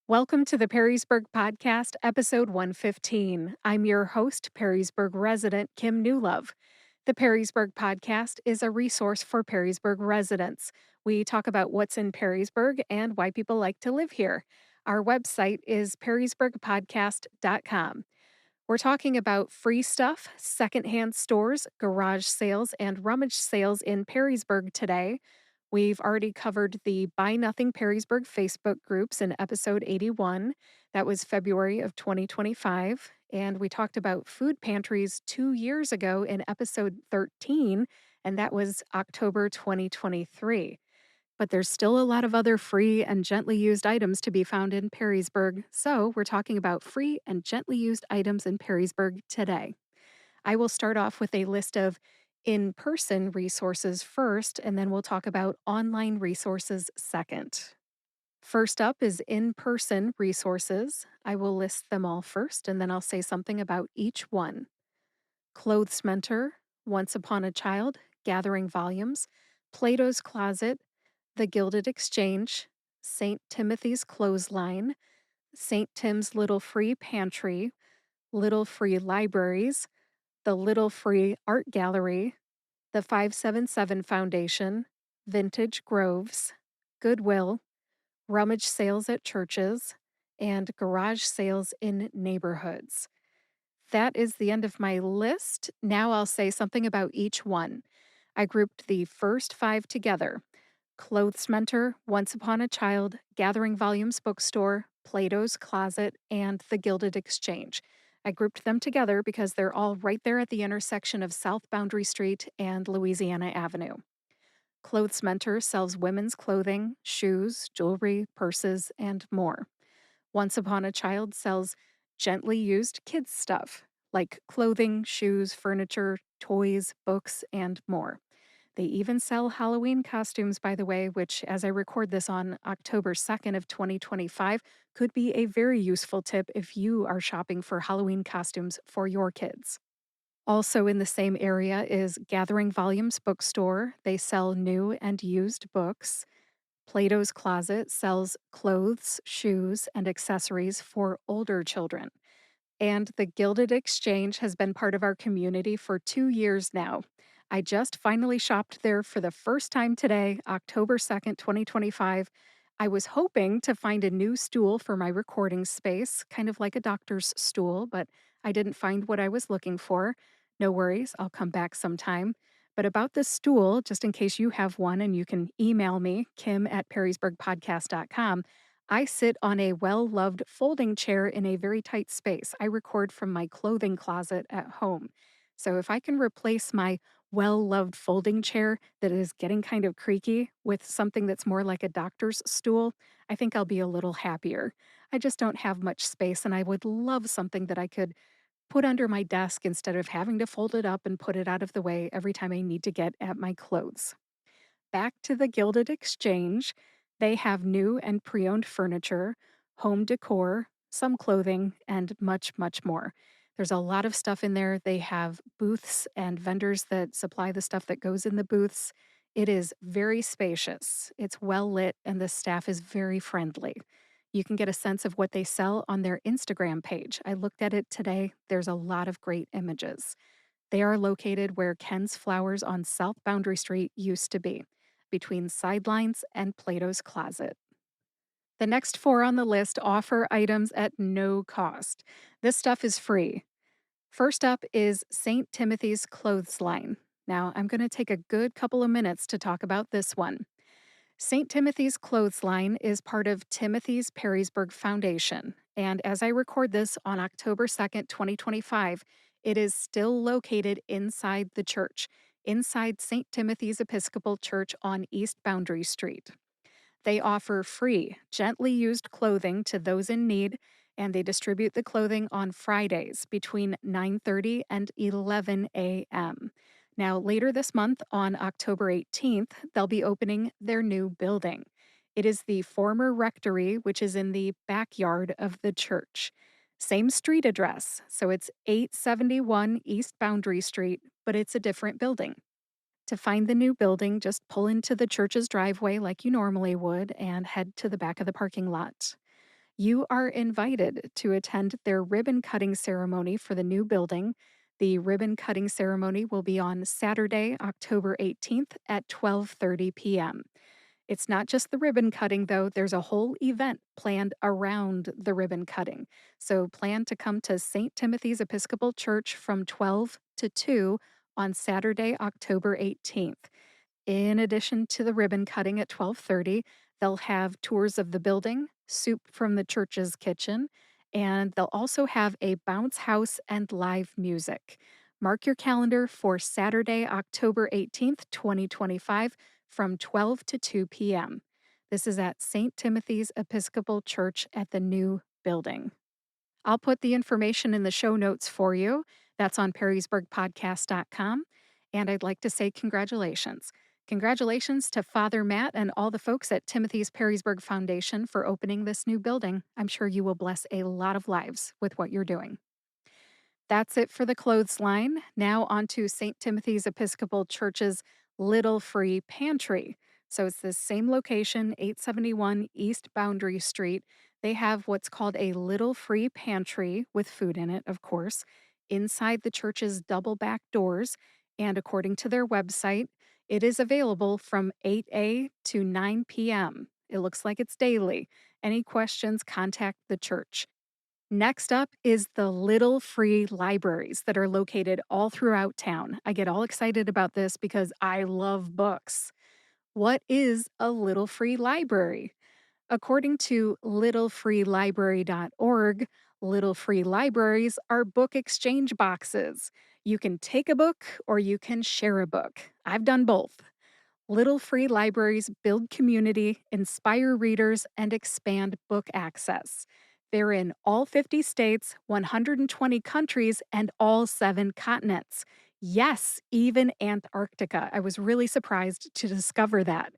Welcome to the Perrysburg Podcast, episode 115. I'm your host, Perrysburg resident Kim Newlove. The Perrysburg Podcast is a resource for Perrysburg residents. We talk about what's in Perrysburg and why people like to live here. Our website is perrysburgpodcast.com. We're talking about free stuff, secondhand stores, garage sales, and rummage sales in Perrysburg today. We've already covered the Buy Nothing Perrysburg Facebook groups in episode 81. That was February of 2025. And we talked about food pantries 2 years ago in episode 13, and that was October 2023. But there's still a lot of other free and gently used items to be found in Perrysburg. So we're talking about free and gently used items in Perrysburg today. I will start off with a list of in person resources first, and then we'll talk about online resources second. First up is in person resources. I will list them all first, and then I'll say something about each one. Clothesmentor, Once Upon a Child, Gathering Volumes, Plato's Closet, The Gilded Exchange, St. Timothy's Clothesline, St. Tim's Little Free Pantry, Little Free Libraries, the Little Free Art Gallery, the 577 Foundation, Vintage Groves, Goodwill, rummage sales at churches, and garage sales in neighborhoods. That is the end of my list. Now I'll say something about each one. I grouped the first five together: Clothesmentor, Once Upon a Child, Gathering Volumes Bookstore, Plato's Closet, and The Gilded Exchange. I grouped them together because they're all right there at the intersection of South Boundary Street and Louisiana Avenue. Clothesmentor sells women's clothing, shoes, jewelry, purses, and more. Once Upon a Child sells gently used kids' stuff like clothing, shoes, furniture, toys, books, and more. They even sell Halloween costumes, by the way, which, as I record this on October 2nd of 2025, could be a very useful tip if you are shopping for Halloween costumes for your kids. Also in the same area is Gathering Volumes Bookstore. They sell new and used books. Plato's Closet sells clothes, shoes, and accessories for older children. And the Gilded Exchange has been part of our community for 2 years now. I just finally shopped there for the first time today, October 2nd, 2025. I was hoping to find a new stool for my recording space, kind of like a doctor's stool, but I didn't find what I was looking for. No worries, I'll come back sometime. But about this stool, just in case you have one and you can email me, kim@perrysburgpodcast.com, I sit on a well loved folding chair in a very tight space. I record from my clothing closet at home. So if I can replace my well loved folding chair that is getting kind of creaky with something that's more like a doctor's stool, I think I'll be a little happier. I just don't have much space, and I would love something that I could put under my desk instead of having to fold it up and put it out of the way every time I need to get at my clothes. Back to the Gilded Exchange, they have new and pre owned furniture, home decor, some clothing, and much, much more. There's a lot of stuff in there. They have booths and vendors that supply the stuff that goes in the booths. It is very spacious, it's well lit, and the staff is very friendly. You can get a sense of what they sell on their Instagram page. I looked at it today. There's a lot of great images. They are located where Ken's Flowers on South Boundary Street used to be, between Sidelines and Plato's Closet. The next four on the list offer items at no cost. This stuff is free. First up is St. Timothy's Clothesline. Now, I'm going to take a good couple of minutes to talk about this one. St. Timothy's Clothesline is part of Timothy's Perrysburg Foundation, and as I record this on October 2nd, 2025, it is still located inside the church, inside St. Timothy's Episcopal Church on East Boundary Street. They offer free, gently used clothing to those in need, and they distribute the clothing on Fridays between 9:30 and 11 a.m. Now, later this month, on October 18th, they'll be opening their new building. It is the former rectory, which is in the backyard of the church. Same street address, so it's 871 East Boundary Street, but it's a different building. To find the new building, just pull into the church's driveway like you normally would and head to the back of the parking lot. You are invited to attend their ribbon cutting ceremony for the new building. The ribbon cutting ceremony will be on Saturday, October 18th at 12:30 p.m. It's not just the ribbon cutting, though. There's a whole event planned around the ribbon cutting. So plan to come to St. Timothy's Episcopal Church from 12 to 2 on Saturday, October 18th. In addition to the ribbon cutting at 12:30, they'll have tours of the building, soup from the church's kitchen, and they'll also have a bounce house and live music. Mark your calendar for Saturday, October 18th, 2025 from 12 to 2 p.m. This is at St. Timothy's Episcopal Church at the new building. I'll put the information in the show notes for you. That's on perrysburgpodcast.com. And I'd like to say congratulations. Congratulations to Father Matt and all the folks at Timothy's Perrysburg Foundation for opening this new building. I'm sure you will bless a lot of lives with what you're doing. That's it for the clothesline. Now on to St. Timothy's Episcopal Church's Little Free Pantry. So it's the same location, 871 East Boundary Street. They have what's called a Little Free Pantry with food in it, of course, inside the church's double back doors. And according to their website, it is available from 8 to 9 p.m. It looks like it's daily. Any questions, contact the church. Next up is the little free libraries that are located all throughout town. I get all excited about this because I love books. What is a little free library? According to littlefreelibrary.org, little free libraries are book exchange boxes. You can take a book or you can share a book. I've done both. Little free libraries build community, inspire readers, and expand book access. They're in all 50 states, 120 countries, and all 7 continents. Yes, even Antarctica. I was really surprised to discover that.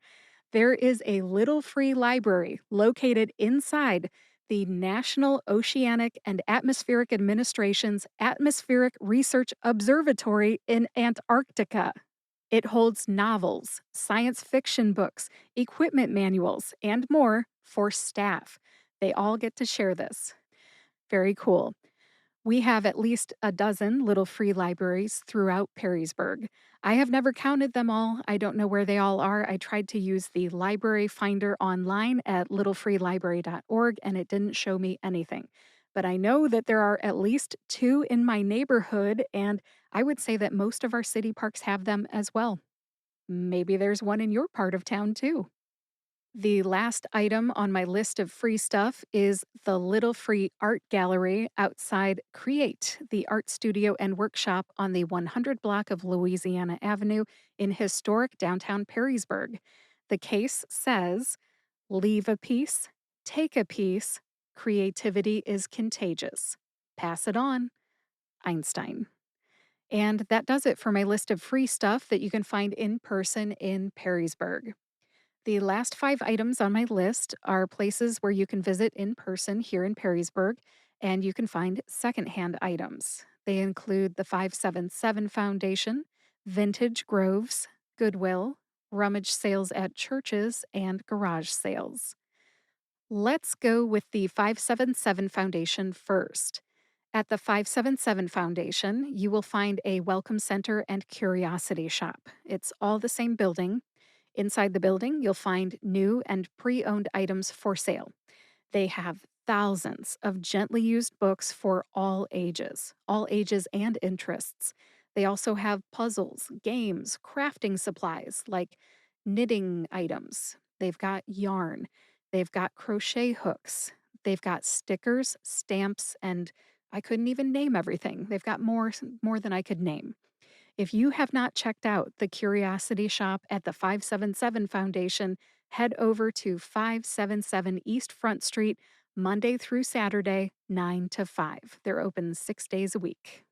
There is a little free library located inside the National Oceanic and Atmospheric Administration's Atmospheric Research Observatory in Antarctica. It holds novels, science fiction books, equipment manuals, and more for staff. They all get to share this. Very cool. We have at least a dozen little free libraries throughout Perrysburg. I have never counted them all. I don't know where they all are. I tried to use the library finder online at littlefreelibrary.org and it didn't show me anything. But I know that there are at least 2 in my neighborhood, and I would say that most of our city parks have them as well. Maybe there's one in your part of town too. The last item on my list of free stuff is the Little Free Art Gallery outside Create, the art studio and workshop on the 100 block of Louisiana Avenue in historic downtown Perrysburg. The case says, "Leave a piece, take a piece, creativity is contagious. Pass it on." Einstein. And that does it for my list of free stuff that you can find in person in Perrysburg. The last 5 items on my list are places where you can visit in person here in Perrysburg, and you can find secondhand items. They include the 577 Foundation, Vintage Groves, Goodwill, rummage sales at churches, and garage sales. Let's go with the 577 Foundation first. At the 577 Foundation, you will find a welcome center and curiosity shop. It's all the same building. Inside the building, you'll find new and pre owned items for sale. They have thousands of gently used books for all ages and interests. They also have puzzles, games, crafting supplies like knitting items. They've got yarn. They've got crochet hooks. They've got stickers, stamps, and I couldn't even name everything. They've got more than I could name. If you have not checked out the Curiosity Shop at the 577 Foundation, head over to 577 East Front Street, Monday through Saturday, 9 to 5. They're open 6 days a week.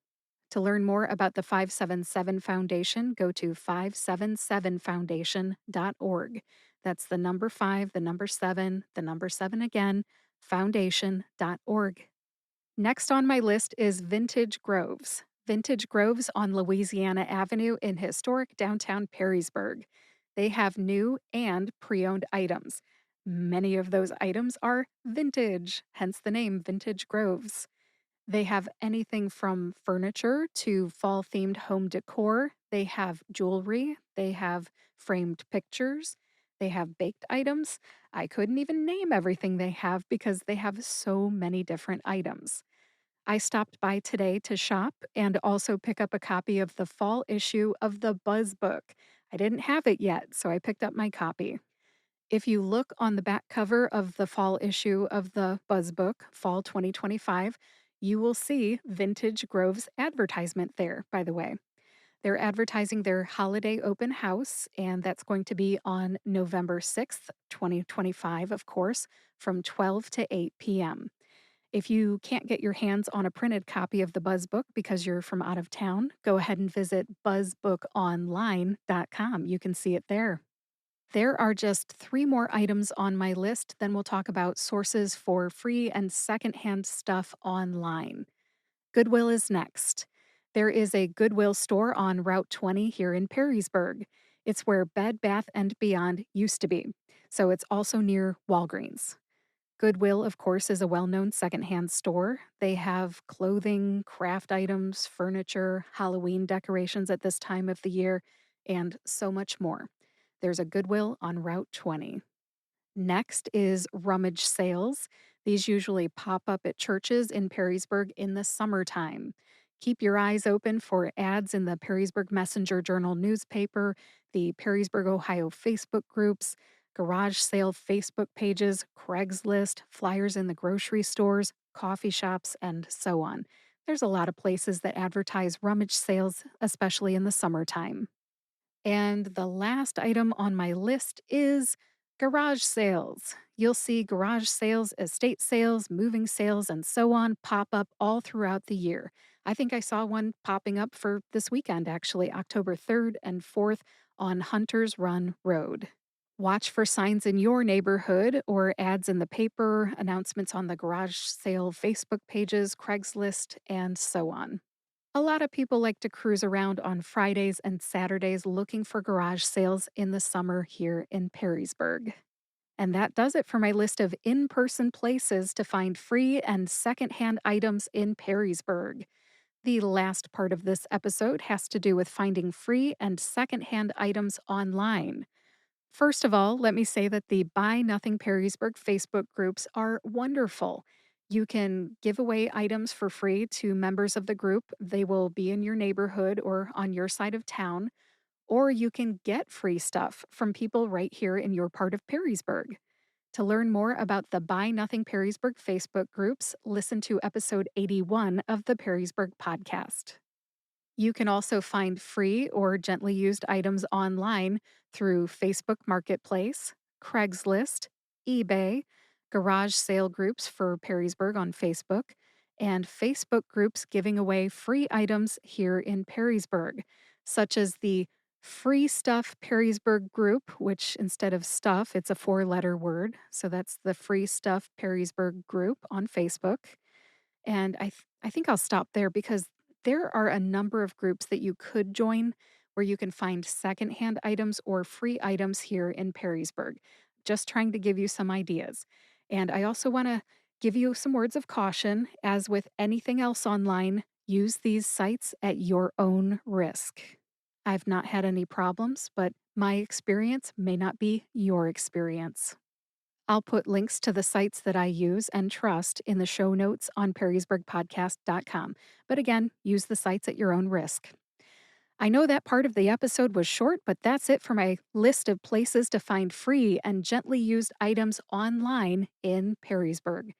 To learn more about the 577 Foundation, go to 577foundation.org. That's the number 5, the number 7, the number 7 again, foundation.org. Next on my list is Vintage Groves. Vintage Groves on Louisiana Avenue in historic downtown Perrysburg. They have new and pre owned items. Many of those items are vintage, hence the name Vintage Groves. They have anything from furniture to fall themed home decor. They have jewelry. They have framed pictures. They have baked items. I couldn't even name everything they have because they have so many different items. I stopped by today to shop and also pick up a copy of the fall issue of the Buzz book. I didn't have it yet, so I picked up my copy. If you look on the back cover of the fall issue of the Buzz book, Fall 2025, you will see Vintage Grove's advertisement there, by the way. They're advertising their holiday open house, and that's going to be on November 6th, 2025, of course, from 12 to 8 p.m. If you can't get your hands on a printed copy of the Buzz book because you're from out of town, go ahead and visit buzzbookonline.com. You can see it there. There are just three more items on my list, then we'll talk about sources for free and secondhand stuff online. Goodwill is next. There is a Goodwill store on Route 20 here in Perrysburg. It's where Bed Bath and Beyond used to be, so it's also near Walgreens. Goodwill, of course, is a well known secondhand store. They have clothing, craft items, furniture, Halloween decorations at this time of the year, and so much more. There's a Goodwill on Route 20. Next is rummage sales. These usually pop up at churches in Perrysburg in the summertime. Keep your eyes open for ads in the Perrysburg Messenger Journal newspaper, the Perrysburg, Ohio Facebook groups, garage sale Facebook pages, Craigslist, flyers in the grocery stores, coffee shops, and so on. There's a lot of places that advertise rummage sales, especially in the summertime. And the last item on my list is garage sales. You'll see garage sales, estate sales, moving sales, and so on pop up all throughout the year. I think I saw one popping up for this weekend, actually, October 3rd and 4th on Hunters Run Road. Watch for signs in your neighborhood or ads in the paper, announcements on the garage sale Facebook pages, Craigslist, and so on. A lot of people like to cruise around on Fridays and Saturdays looking for garage sales in the summer here in Perrysburg. And that does it for my list of in person places to find free and secondhand items in Perrysburg. The last part of this episode has to do with finding free and secondhand items online. First of all, let me say that the Buy Nothing Perrysburg Facebook groups are wonderful. You can give away items for free to members of the group. They will be in your neighborhood or on your side of town, or you can get free stuff from people right here in your part of Perrysburg. To learn more about the Buy Nothing Perrysburg Facebook groups, listen to episode 81 of the Perrysburg podcast. You can also find free or gently used items online through Facebook Marketplace, Craigslist, eBay, garage sale groups for Perrysburg on Facebook, and Facebook groups giving away free items here in Perrysburg, such as the Free Stuff Perrysburg group, which instead of stuff, it's a four-letter word. So that's the Free Stuff Perrysburg group on Facebook. And I think I'll stop there because there are a number of groups that you could join where you can find secondhand items or free items here in Perrysburg. Just trying to give you some ideas. And I also want to give you some words of caution. As with anything else online, use these sites at your own risk. I've not had any problems, but my experience may not be your experience. I'll put links to the sites that I use and trust in the show notes on perrysburgpodcast.com. But again, use the sites at your own risk. I know that part of the episode was short, but that's it for my list of places to find free and gently used items online in Perrysburg.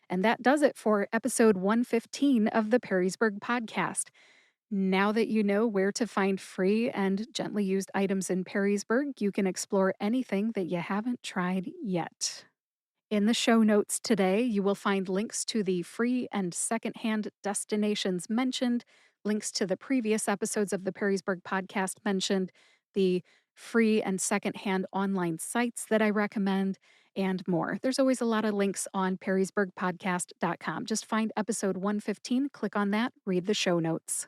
And that does it for episode 115 of the Perrysburg podcast. Now that you know where to find free and gently used items in Perrysburg, you can explore anything that you haven't tried yet. In the show notes today, you will find links to the free and secondhand destinations mentioned, links to the previous episodes of the Perrysburg podcast mentioned, the free and secondhand online sites that I recommend, and more. There's always a lot of links on perrysburgpodcast.com. Just find episode 115, click on that, read the show notes.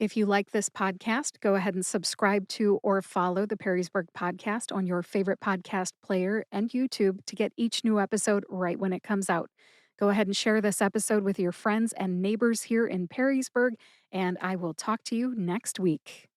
If you like this podcast, go ahead and subscribe to or follow the Perrysburg podcast on your favorite podcast player and YouTube to get each new episode right when it comes out. Go ahead and share this episode with your friends and neighbors here in Perrysburg, and I will talk to you next week.